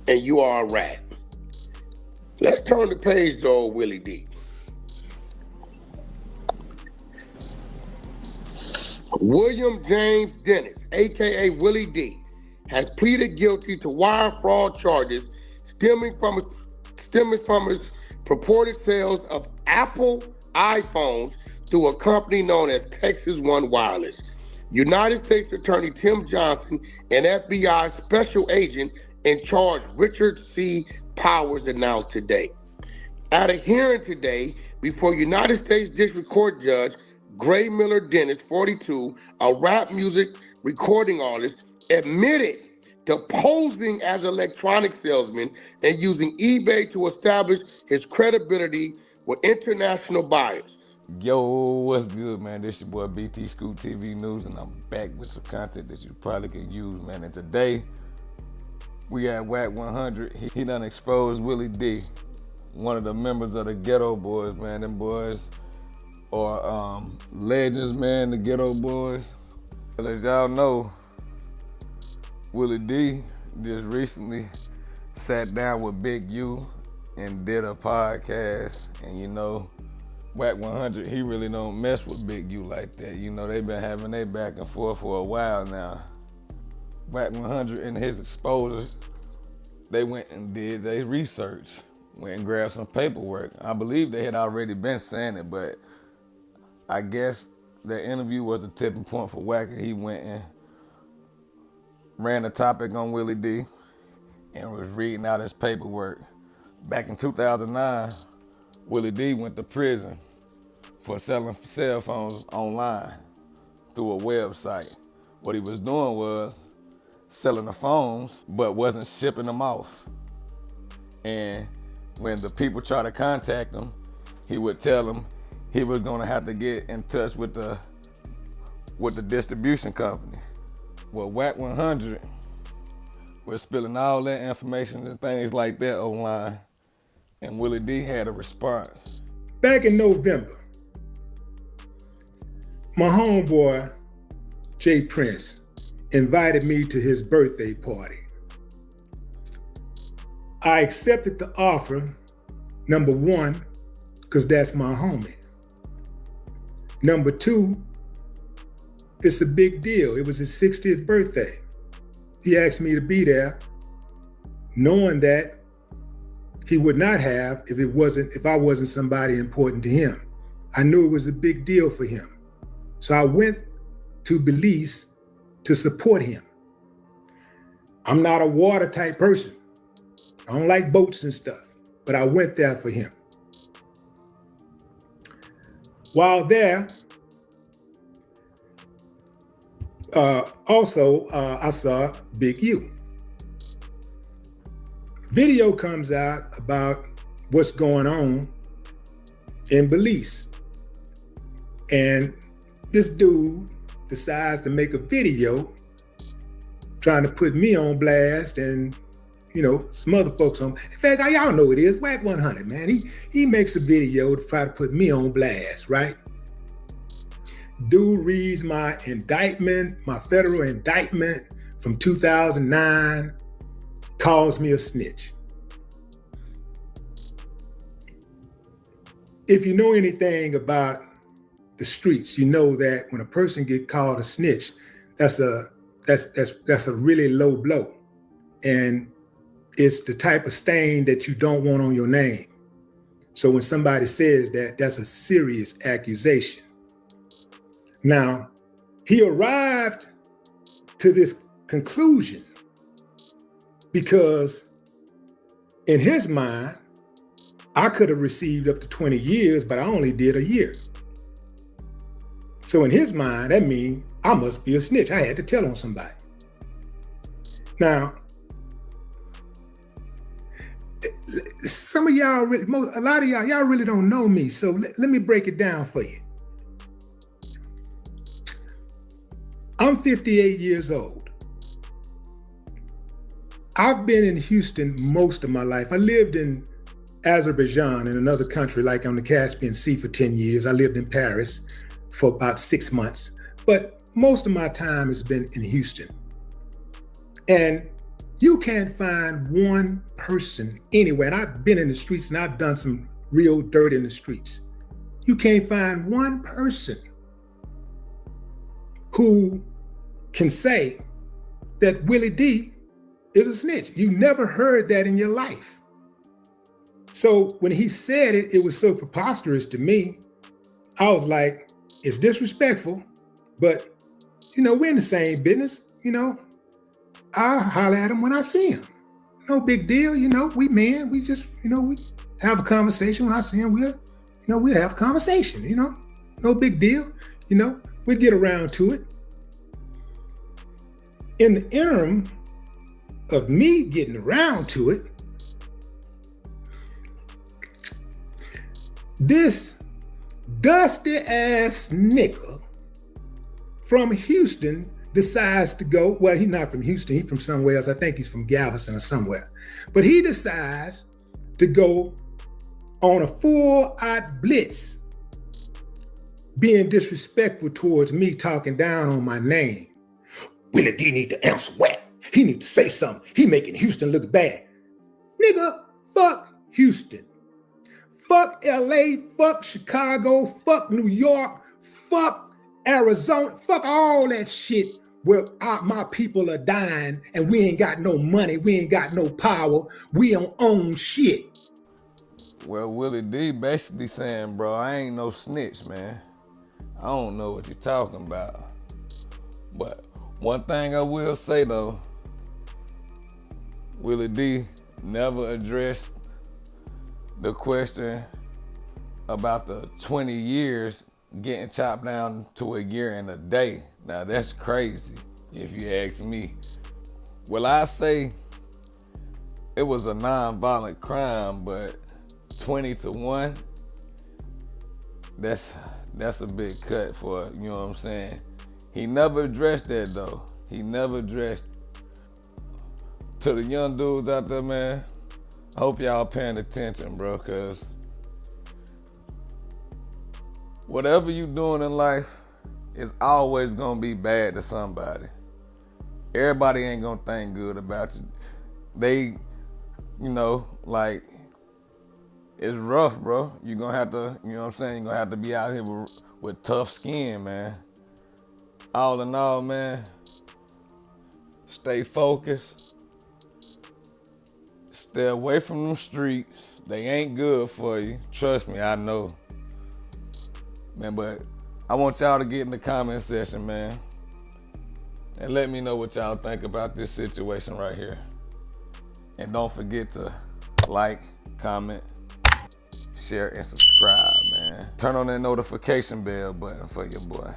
and you are a rat. Let's turn the page to old Willie D. William James Dennis, aka Willie D, has pleaded guilty to wire fraud charges stemming from his purported sales of Apple iPhones through a company known as Texas One Wireless. United States Attorney Tim Johnson and FBI Special Agent in charge Richard C. Powers announced today. At a hearing today before United States District Court Judge Gray Miller Dennis, 42, a rap music recording artist, admitted to posing as an electronic salesman and using eBay to establish his credibility with international buyers. Yo, what's good, man? This your boy BT Scoop TV News, and I'm back with some content that you probably can use, man. And today, we at Wack 100. He done exposed Willie D, one of the members of the Ghetto Boys, man. Them boys are legends, man, the Ghetto Boys. Well, as y'all know, Willie D just recently sat down with Big U and did a podcast, and you know, Wack 100, he really don't mess with Big U like that. You know, they been having their back and forth for a while now. Wack 100 and his exposure, they went and did their research, went and grabbed some paperwork. I believe they had already been saying it, but I guess the interview was the tipping point for Wack, and he went and ran a topic on Willie D and was reading out his paperwork. Back in 2009, Willie D went to prison for selling cell phones online through a website. What he was doing was selling the phones, but wasn't shipping them off. And when the people tried to contact him, he would tell them he was gonna have to get in touch with the distribution company. Well, Wack 100 was spilling all that information and things like that online, and Willie D had a response. Back in November, my homeboy, Jay Prince, invited me to his birthday party. I accepted the offer, number one, because that's my homie. Number two, it's a big deal. It was his 60th birthday. He asked me to be there, knowing that he would not have if I wasn't somebody important to him. I knew it was a big deal for him. So I went to Belize to support him. I'm not a water type person. I don't like boats and stuff, but I went there for him. While there, I saw Big U. Video comes out about what's going on in Belize. And this dude decides to make a video trying to put me on blast and, you know, some other folks on. In fact, y'all know it is, Wack 100, man. He makes a video to try to put me on blast, right? Dude reads my indictment, my federal indictment from 2009, calls me a snitch. If you know anything about the streets, you know that when a person get called a snitch, that's a really low blow. And it's the type of stain that you don't want on your name. So when somebody says that, that's a serious accusation. Now, he arrived to this conclusion because in his mind, I could have received up to 20 years, but I only did a year. So in his mind, that means I must be a snitch. I had to tell on somebody. Now, some of y'all, a lot of y'all really don't know me. So let me break it down for you. I'm 58 years old. I've been in Houston most of my life. I lived in Azerbaijan, in another country, like on the Caspian Sea for 10 years. I lived in Paris for about 6 months. But most of my time has been in Houston. And You can't find one person anywhere, and I've been in the streets and I've done some real dirt in the streets. You can't find one person who can say that Willie D is a snitch. You never heard that in your life. So when he said it, it was so preposterous to me. I was like, it's disrespectful, but we're in the same business. I'll holler at him when I see him. No big deal. We men, we just, we have a conversation. When I see him, we'll have a conversation, no big deal. We'll get around to it. In the interim of me getting around to it, this dusty ass nigga from Houston decides to go. Well, he's not from Houston, he's from somewhere else. I think he's from Galveston or somewhere. But he decides to go on a full-out blitz, being disrespectful towards me, talking down on my name. Willie D need to answer Wack. He need to say something. He making Houston look bad. Nigga, fuck Houston. Fuck LA, fuck Chicago, fuck New York, fuck Arizona, fuck all that shit where my people are dying and we ain't got no money, we ain't got no power, we don't own shit. Well, Willie D basically saying, bro, I ain't no snitch, man. I don't know what you're talking about. But one thing I will say though, Willie D never addressed the question about the 20 years getting chopped down to a year and a day. Now that's crazy, if you ask me. Well, I say it was a non-violent crime, but 20-1, that's a big cut for, you know what I'm saying? He never addressed that though. He never addressed. To the young dudes out there, man, I hope y'all paying attention, bro, cause whatever you doing in life is always gonna be bad to somebody. Everybody ain't gonna think good about you. They, like, it's rough, bro. You're gonna have to, you know what I'm saying? You're gonna have to be out here with tough skin, man. All in all, man, stay focused. Stay away from them streets. They ain't good for you. Trust me, I know. Man, but I want y'all to get in the comment section, man, and let me know what y'all think about this situation right here. And don't forget to like, comment, share, and subscribe, man. Turn on that notification bell button for your boy.